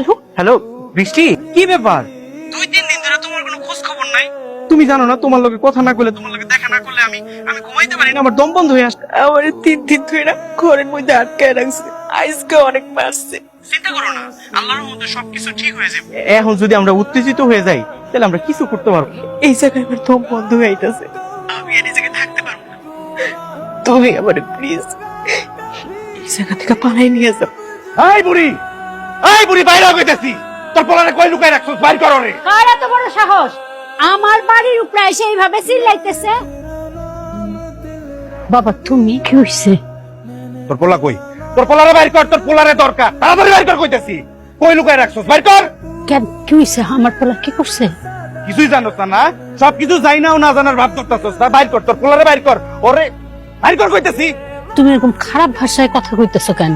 Hello hello বৃষ্টি, কি ব্যাপার? 2-3 দিন ধরে তোমার কোনো খোঁজ খবর নাই। তুমি জানো না, তোমার লগে কথা না করলে, তোমার লগে দেখা না করলে আমি ঘুমাইতে পারি না, আমার দম বন্ধ হয়ে আসে। আমার 3 দিন ধরে না ঘরের মধ্যে আটকায় রাখছে, আজকে অনেক মারছে। চিন্তা করো না, আল্লাহর মধ্যে সবকিছু ঠিক হয়ে যাবে। এখন যদি আমরা উত্তেজিত হয়ে যাই, তাহলে আমরা কিছু করতে পারবো না। এই জায়গায় আমার দম বন্ধ হয়ে আইতাছে। আমি এই জায়গায় থাকতে পারবো না। তুমি আমার প্লিজ এই জায়গা থেকে পালাই নিয়ে যাও। এই বুড়ি বাইরে হইতেছি, তোর পোলারে কই লুকাই রাখছস, বাইর করো রে। কার এত বড় সাহস আমার বাড়ির উপরে এসে এইভাবে চিল্লাইতেছে? বাবা তুমি কি হইছে? তোর পোলা কই? তোর পোলারে বাইর কর, তোর পোলারে দরকার, তাড়াতাড়ি বাইর কর কইতাছি। কই লুকাই রাখছস, বাইর কর। কেন কি হইছে? আমার পোলা কি করছে? কিছুই জানোস না, না সবকিছু যাই নাও না জানার ভাব ধরতাছস না। বাইর কর, তোর পোলারে বাইর কর, ওরে বাইর কর কইতাছি। তুমি এরকম খারাপ ভাষায় কথা কইতেছো কেন?